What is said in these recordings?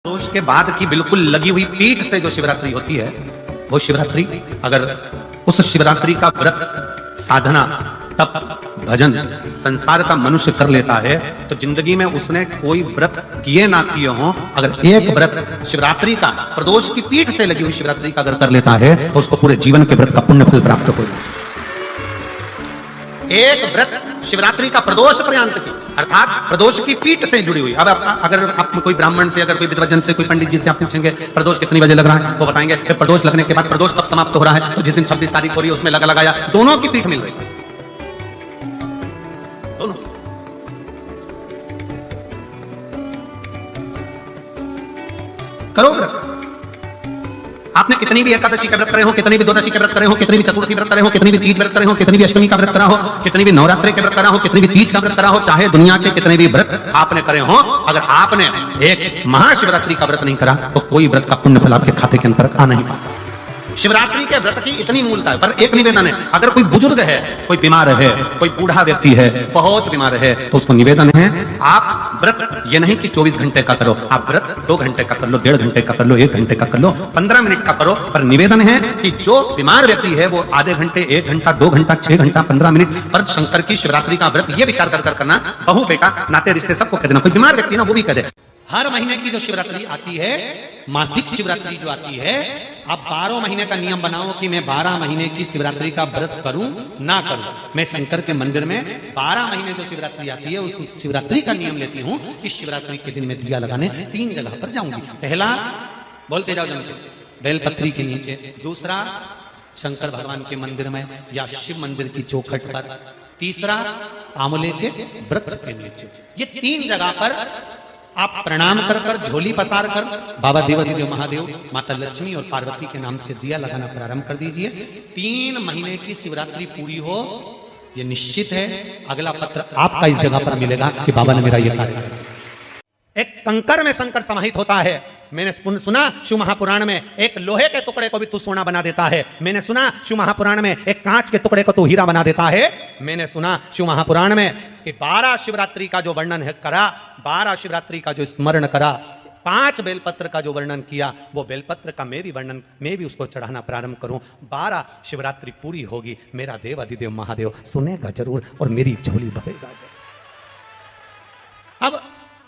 प्रदोष के बाद की बिल्कुल लगी हुई पीठ से जो शिवरात्रि होती है, वो शिवरात्रि अगर उस शिवरात्रि का व्रत, साधना, तप, भजन संसार का मनुष्य कर लेता है तो जिंदगी में उसने कोई व्रत किए ना किए हो, अगर एक व्रत शिवरात्रि का, प्रदोष की पीठ से लगी हुई शिवरात्रि का अगर कर लेता है तो उसको पूरे जीवन के व्रत का पुण्य फल प्राप्त होगा। एक व्रत शिवरात्रि का प्रदोष पर्यंत की, अर्थात प्रदोष की पीठ से जुड़ी हुई। अब अगर आप कोई ब्राह्मण से, अगर कोई विद्वजन से, कोई पंडित जी से आप पूछेंगे प्रदोष कितनी बजे लग रहा है, वो बताएंगे कि प्रदोष लगने के बाद प्रदोष कब समाप्त हो रहा है, तो जिस दिन 26 तारीख हो रही है उसमें लगाया, दोनों की पीठ मिल रही है, दोनों। करो व्रत। आपने कितनी भी एकादशी का व्रत करे हो, कितनी भी द्वादशी का व्रत करे हो, कितनी भी चतुर्थी व्रत करे हो, कितनी भी तीज व्रत करे हो, कितनी भी अष्टमी का व्रत करा हो, कितनी भी नवरात्रि के व्रत करा हो, कितनी भी तीज का व्रत करा हो, चाहे दुनिया के कितने भी व्रत आपने करे हो, अगर आपने एक महाशिवरात्रि का व्रत नहीं करा तो कोई व्रत का पुण्य फल आपके खाते के अंतर आ नहीं पाता। शिवरात्रि के व्रत की इतनी मूलता है। पर एक निवेदन है, अगर कोई बुजुर्ग है, कोई बीमार है, कोई बूढ़ा व्यक्ति है, बहुत बीमार है, तो उसको निवेदन है, आप व्रत ये नहीं कि 24 घंटे का करो, आप व्रत 2 घंटे का कर लो, 1.5 घंटे का कर लो, 1 घंटे का कर लो, 15 मिनट का करो, पर निवेदन है कि जो बीमार व्यक्ति है वो आधे घंटे, 1 घंटा, 2 घंटा, 6 घंटा, 15 मिनट पर शंकर की शिवरात्रि का व्रत ये विचार कर करना, बहू बेटा नाते रिश्ते सबको कह देना। कोई बीमार व्यक्ति ना वो भी कह दे। हर महीने की जो शिवरात्रि आती है, मासिक शिवरात्रि जो आती है, आप 12 महीने का नियम बनाओ कि मैं 12 महीने की शिवरात्रि का व्रत करूं ना करूं। मैं शंकर के मंदिर में 12 महीने जो शिवरात्रि आती है उस शिवरात्रि का नियम लेती हूं कि शिवरात्रि के दिन में दिया लगाने 3 जगह पर जाऊंगी। पहला, बोलते जाओ जनते, बेलपत्री के नीचे। दूसरा, शंकर भगवान के मंदिर में या शिव मंदिर की चौखट पर। तीसरा, आंवले के वृक्ष के नीचे। ये 3 जगह पर आप प्रणाम कर कर, झोली पसार कर बाबा देवादिदेव महादेव, माता लक्ष्मी और पार्वती के नाम से दिया लगाना प्रारंभ कर दीजिए। 3 महीने की शिवरात्रि पूरी हो, ये निश्चित है अगला पत्र आपका इस जगह पर मिलेगा कि बाबा ने मेरा यह कार्य किया। एक कंकर में शंकर समाहित होता है। मैंने सुना शिव महापुराण में एक लोहे के टुकड़े को भी तू सोना बना देता है। मैंने सुना शिव महापुराण में एक कांच के टुकड़े को तू हीरा बना देता है। मैंने सुना शिव महापुराण में कि 12 शिवरात्रि का जो वर्णन है करा, 12 शिवरात्रि का जो स्मरण करा, 5 बेलपत्र का जो वर्णन किया, वो बेलपत्र का मैं भी वर्णन, मैं भी उसको चढ़ाना प्रारंभ करूं। 12 शिवरात्रि पूरी होगी, मेरा देव अधिदेव महादेव सुनेगा जरूर और मेरी झोली भरेगा। अब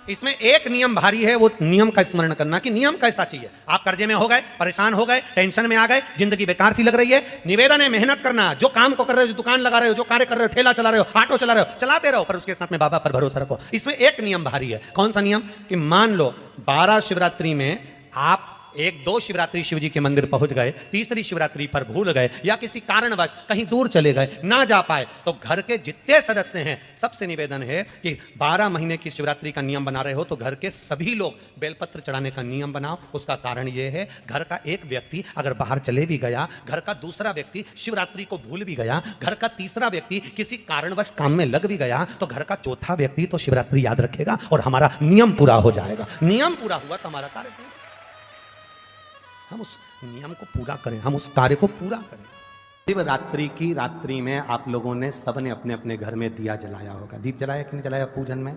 इसमें एक नियम भारी है, वो नियम का स्मरण करना कि नियम कैसा चाहिए। आप कर्जे में हो गए, परेशान हो गए, टेंशन में आ गए, जिंदगी बेकार सी लग रही है, निवेदन है मेहनत करना। जो काम को कर रहे हो, जो दुकान लगा रहे हो, जो कार्य कर रहे हो, ठेला चला रहे हो, ऑटो चला रहे हो, चलाते रहो, पर उसके साथ में बाबा पर भरोसा रखो। इसमें एक नियम भारी है। कौन सा नियम? कि मान लो 12 शिवरात्रि में आप 1-2 शिवरात्रि शिव जी के मंदिर पहुंच गए, तीसरी शिवरात्रि पर भूल गए या किसी कारणवश कहीं दूर चले गए, ना जा पाए, तो घर के जितने सदस्य हैं सबसे निवेदन है कि 12 महीने की शिवरात्रि का नियम बना रहे हो तो घर के सभी लोग बेलपत्र चढ़ाने का नियम बनाओ। उसका कारण यह है, घर का एक व्यक्ति अगर बाहर चले भी गया, घर का दूसरा व्यक्ति शिवरात्रि को भूल भी गया, घर का तीसरा व्यक्ति किसी कारणवश काम में लग भी गया, तो घर का चौथा व्यक्ति तो शिवरात्रि याद रखेगा और हमारा नियम पूरा हो जाएगा। नियम पूरा हुआ तो हमारा कार्य, हम उस नियम को पूरा करें, हम उस कार्य को पूरा करें। शिवरात्रि की रात्रि में आप लोगों ने सबने अपने अपने घर में दिया जलाया होगा। दीप जलाया कि नहीं जलाया पूजन में?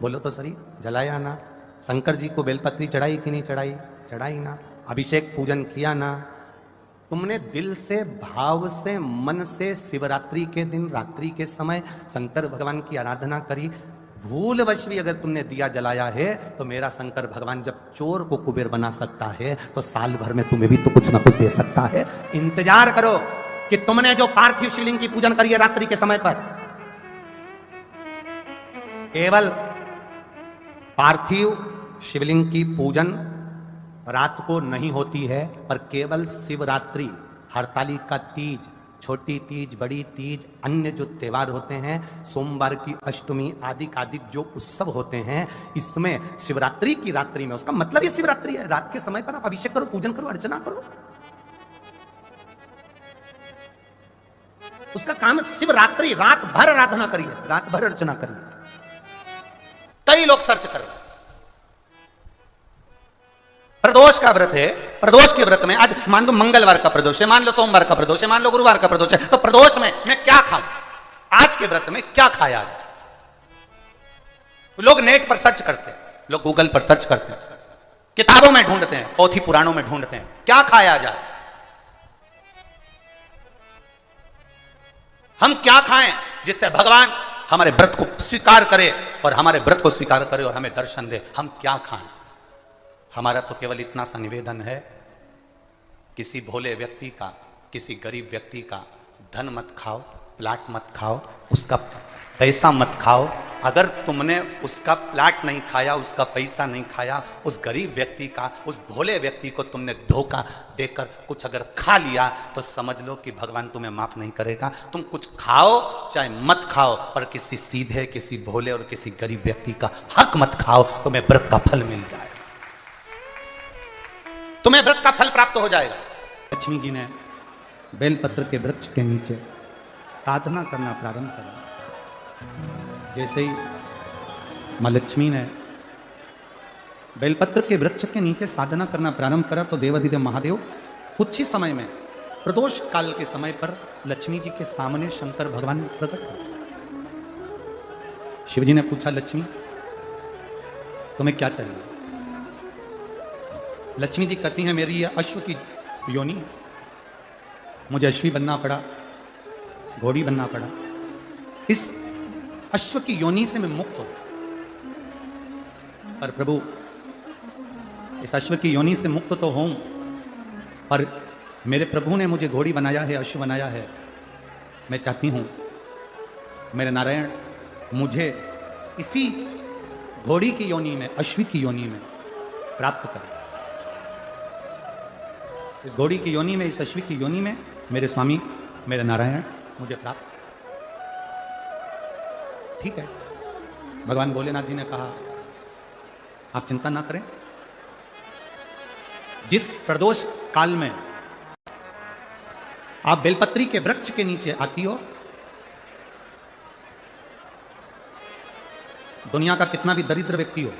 बोलो तो सही, जलाया ना? शंकर जी को बेलपत्री चढ़ाई कि नहीं चढ़ाई? चढ़ाई ना? अभिषेक पूजन किया ना? तुमने दिल से, भाव से, मन से शिवरात्रि के दिन रात्रि के समय शंकर भगवान की आराधना करी। भूलवश भी अगर तुमने दिया जलाया है तो मेरा शंकर भगवान जब चोर को कुबेर बना सकता है तो साल भर में तुम्हें भी तो कुछ ना कुछ दे सकता है। इंतजार करो कि तुमने जो पार्थिव शिवलिंग की पूजन करी है रात्रि के समय पर, केवल पार्थिव शिवलिंग की पूजन रात को नहीं होती है, पर केवल शिवरात्रि, हरतालिका तीज, छोटी तीज, बड़ी तीज, अन्य जो त्योहार होते हैं, सोमवार की अष्टमी आदि आदि जो उत्सव होते हैं, इसमें शिवरात्रि की रात्रि में, उसका मतलब ये शिवरात्रि है, रात के समय पर आप अभिषेक करो, पूजन करो, अर्चना करो। उसका काम है शिवरात्रि, रात भर आराधना करिए, रात भर अर्चना करिए। कई लोग सर्च कर रहे हैं, प्रदोष का व्रत है, प्रदोष के व्रत में आज मान लो मंगलवार का प्रदोष है, मान लो सोमवार का प्रदोष है, मान लो गुरुवार का प्रदोष है, तो प्रदोष में मैं क्या खाऊं? आज के व्रत में क्या खाया आज? लोग नेट पर सर्च करते हैं, लोग गूगल पर सर्च करते हैं, किताबों में ढूंढते हैं, पोथी पुराणों में ढूंढते हैं क्या खाया जाए, हम क्या खाएं जिससे भगवान हमारे व्रत को स्वीकार करे और हमारे व्रत को स्वीकार करे और हमें दर्शन दे। हम क्या खाएं? हमारा तो केवल इतना सा निवेदन है, किसी भोले व्यक्ति का, किसी गरीब व्यक्ति का धन मत खाओ, प्लाट मत खाओ, उसका पैसा मत खाओ। अगर तुमने उसका प्लाट नहीं खाया, उसका पैसा नहीं खाया, उस गरीब व्यक्ति का, उस भोले व्यक्ति को तुमने धोखा देकर कुछ अगर खा लिया तो समझ लो कि भगवान तुम्हें माफ नहीं करेगा। तुम कुछ खाओ चाहे मत खाओ, पर किसी सीधे, किसी भोले और किसी गरीब व्यक्ति का हक मत खाओ, तुम्हें व्रत का फल मिल जाएगा, तुम्हें व्रत का फल प्राप्त हो जाएगा। लक्ष्मी जी ने बेलपत्र के वृक्ष के नीचे साधना करना प्रारंभ करा। जैसे ही मां लक्ष्मी ने बेलपत्र के वृक्ष के नीचे साधना करना प्रारंभ करा तो देवाधिदेव महादेव कुछ ही समय में, प्रदोष काल के समय पर लक्ष्मी जी के सामने शंकर भगवान प्रकट हुए। शिव जी ने पूछा, लक्ष्मी तुम्हें क्या चाहिए? लक्ष्मी जी कहती हैं, मेरी यह अश्व की योनि है, मुझे अश्वी बनना पड़ा, घोड़ी बनना पड़ा, इस अश्व की योनि से मैं मुक्त हूं। पर प्रभु, इस अश्व की योनि से मुक्त तो हूं, पर मेरे प्रभु ने मुझे घोड़ी बनाया है, अश्व बनाया है। मैं चाहती हूं मेरे नारायण मुझे इसी घोड़ी की योनि में, अश्वी की योनि में प्राप्त करें। इस घोड़ी की योनि में, इस अश्वी की योनि में मेरे स्वामी, मेरे नारायण मुझे प्राप्त। ठीक है, भगवान भोलेनाथ जी ने कहा, आप चिंता ना करें, जिस प्रदोष काल में आप बेलपत्री के वृक्ष के नीचे आती हो, दुनिया का कितना भी दरिद्र व्यक्ति हो,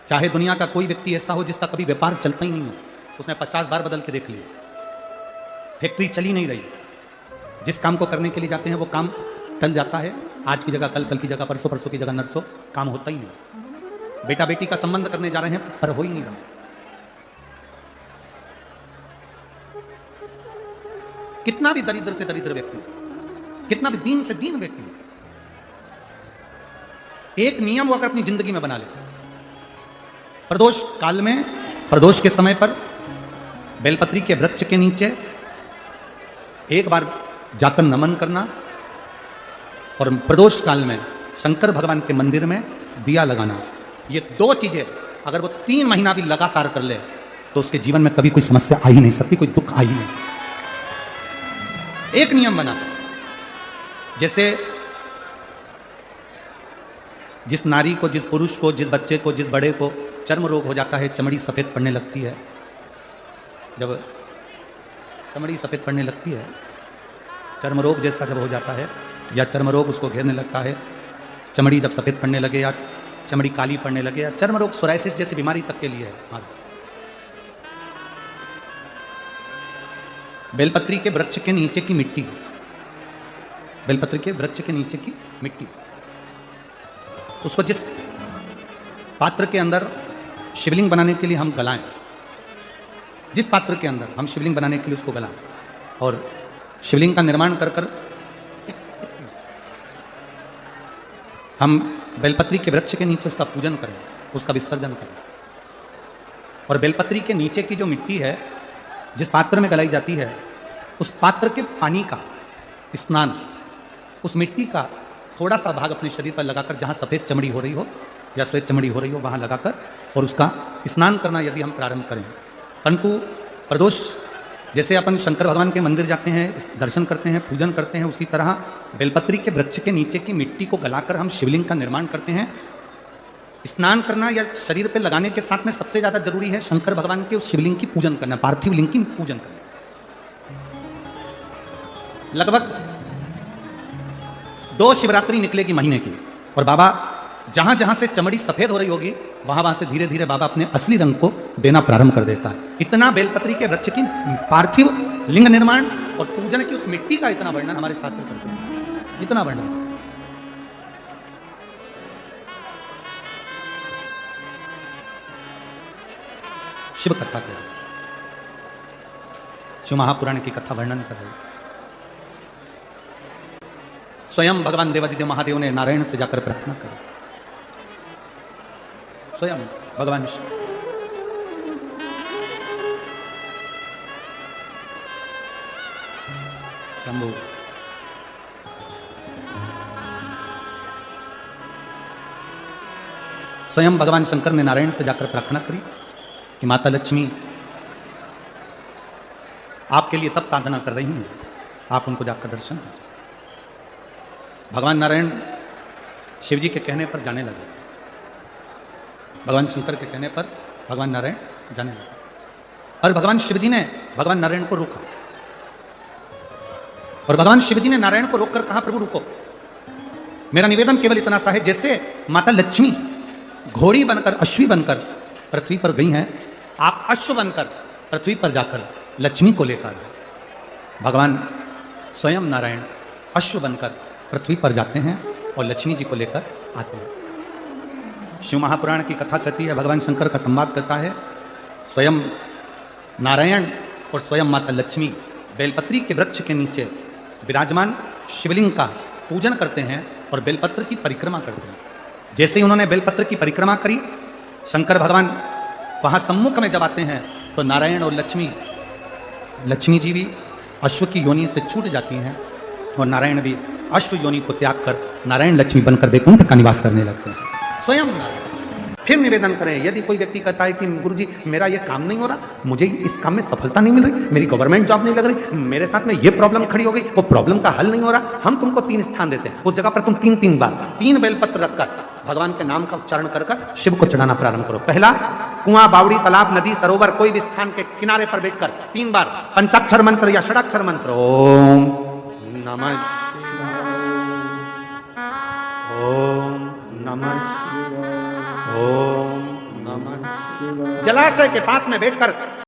चाहे दुनिया का कोई व्यक्ति ऐसा हो जिसका कभी व्यापार चलता ही नहीं हो, उसने 50 बार बदल के देख लिए, फैक्ट्री चली नहीं रही, जिस काम को करने के लिए जाते हैं वो काम टल जाता है, आज की जगह कल, कल की जगह परसों, परसों की जगह नरसों, काम होता ही नहीं। बेटा बेटी का संबंध करने जा रहे हैं पर हो ही नहीं रहा। कितना भी दरिद्र से दरिद्र व्यक्ति, कितना भी दीन से दीन व्यक्ति, एक नियम वो अगर अपनी जिंदगी में बना ले, प्रदोष काल में, प्रदोष के समय पर बेलपत्री के वृक्ष के नीचे एक बार जाकर नमन करना और प्रदोष काल में शंकर भगवान के मंदिर में दिया लगाना, ये दो चीजें अगर वो 3 महीना भी लगातार कर ले तो उसके जीवन में कभी कोई समस्या आ ही नहीं सकती, कोई दुख आ ही नहीं सकता। एक नियम बना, जैसे जिस नारी को, जिस पुरुष को, जिस बच्चे को, जिस बड़े को चर्म रोग हो जाता है, चमड़ी सफेद पड़ने लगती है, जब चमड़ी सफेद पड़ने लगती है, चर्म रोग जैसा जब हो जाता है या चर्म रोग उसको घेरने लगता है, चमड़ी जब सफेद पड़ने लगे या चमड़ी काली पड़ने लगे, या चर्म रोग सोराइसिस जैसी बीमारी तक के लिए है, बेलपत्री के वृक्ष के नीचे की मिट्टी, बेलपत्री के वृक्ष के नीचे की मिट्टी, उसको जिस पात्र के अंदर शिवलिंग बनाने के लिए हम गलाएं, जिस पात्र के अंदर हम शिवलिंग बनाने के लिए उसको गलाएं और शिवलिंग का निर्माण कर कर हम बेलपत्री के वृक्ष के नीचे उसका पूजन करें, उसका विसर्जन करें। और बेलपत्री के नीचे की जो मिट्टी है, जिस पात्र में गलाई जाती है, उस पात्र के पानी का स्नान, उस मिट्टी का थोड़ा सा भाग अपने शरीर पर लगाकर, जहाँ सफ़ेद चमड़ी हो रही हो या श्वेत चमड़ी हो रही हो वहाँ लगाकर और उसका स्नान करना यदि हम प्रारंभ करें। परंतु प्रदोष जैसे अपन शंकर भगवान के मंदिर जाते हैं, दर्शन करते हैं, पूजन करते हैं, उसी तरह बेलपत्री के वृक्ष के नीचे की मिट्टी को गलाकर हम शिवलिंग का निर्माण करते हैं। स्नान करना या शरीर पे लगाने के साथ में सबसे ज़्यादा जरूरी है शंकर भगवान के उस शिवलिंग की पूजन करना, पार्थिव लिंग की पूजन करना। लगभग 2 शिवरात्रि निकलेगी महीने की और बाबा जहां जहां से चमड़ी सफेद हो रही होगी वहां वहां से धीरे धीरे बाबा अपने असली रंग को देना प्रारंभ कर देता है। इतना बेलपत्री के वृक्ष की पार्थिव लिंग निर्माण और पूजन की उस मिट्टी का इतना वर्णन हमारे शास्त्र करते हैं, इतना वर्णन। शिव कथा कह रहे, शिव महापुराण की कथा वर्णन कर रहे। स्वयं भगवान देवादिदेव महादेव ने नारायण से जाकर प्रार्थना करी, स्वयं भगवान शिव। शंभु स्वयं भगवान शंकर ने नारायण से जाकर प्रार्थना करी कि माता लक्ष्मी आपके लिए तब साधना कर रही हैं, आप उनको जाकर दर्शन दीजिए। भगवान नारायण शिव जी के कहने पर जाने लगे, भगवान शंकर के कहने पर भगवान नारायण जाने लगे, और भगवान शिव जी ने भगवान नारायण को रोका, और भगवान शिव जी ने नारायण को रोककर कहा, प्रभु रुको, मेरा निवेदन केवल इतना सा है, जैसे माता लक्ष्मी घोड़ी बनकर अश्वी बनकर पृथ्वी पर गई हैं, आप अश्व बनकर पृथ्वी पर जाकर लक्ष्मी को लेकर आए। भगवान स्वयं नारायण अश्व बनकर पृथ्वी पर जाते हैं और लक्ष्मी जी को लेकर आते हैं। शिव महापुराण की कथा कहती है, भगवान शंकर का संवाद करता है, स्वयं नारायण और स्वयं माता लक्ष्मी बेलपत्री के वृक्ष के नीचे विराजमान शिवलिंग का पूजन करते हैं और बेलपत्र की परिक्रमा करते हैं। जैसे ही उन्होंने बेलपत्र की परिक्रमा करी, शंकर भगवान वहां सम्मुख में जब आते हैं तो नारायण और लक्ष्मी जी भी अश्व की योनि से छूट जाती हैं और नारायण भी अश्व योनि को त्याग कर नारायण लक्ष्मी बनकर वैकुंठ का निवास करने लगते हैं, स्वयं नारायण। फिर निवेदन करें, यदि कोई व्यक्ति कहता है कि गुरुजी मेरा ये काम नहीं हो रहा, मुझे इस काम में सफलता नहीं मिल रही, मेरी गवर्नमेंट जॉब नहीं लग रही, मेरे साथ में ये प्रॉब्लम खड़ी हो गई, वो प्रॉब्लम का हल नहीं हो रहा, हम तुमको 3 स्थान देते हैं, उस जगह पर तुम 3 बार 3 बेलपत्र रखकर भगवान के नाम का उच्चारण कर शिव को चढ़ाना प्रारंभ करो। पहला, कुआं, बावड़ी, तालाब, नदी, सरोवर, कोई भी स्थान के किनारे पर बैठकर 3 बार पंचाक्षर मंत्र या षडाक्षर मंत्र, ओम नमः शिवाय, ओम नमः शिवाय, ओम नमः शिवाय, जलाशय के पास में बैठकर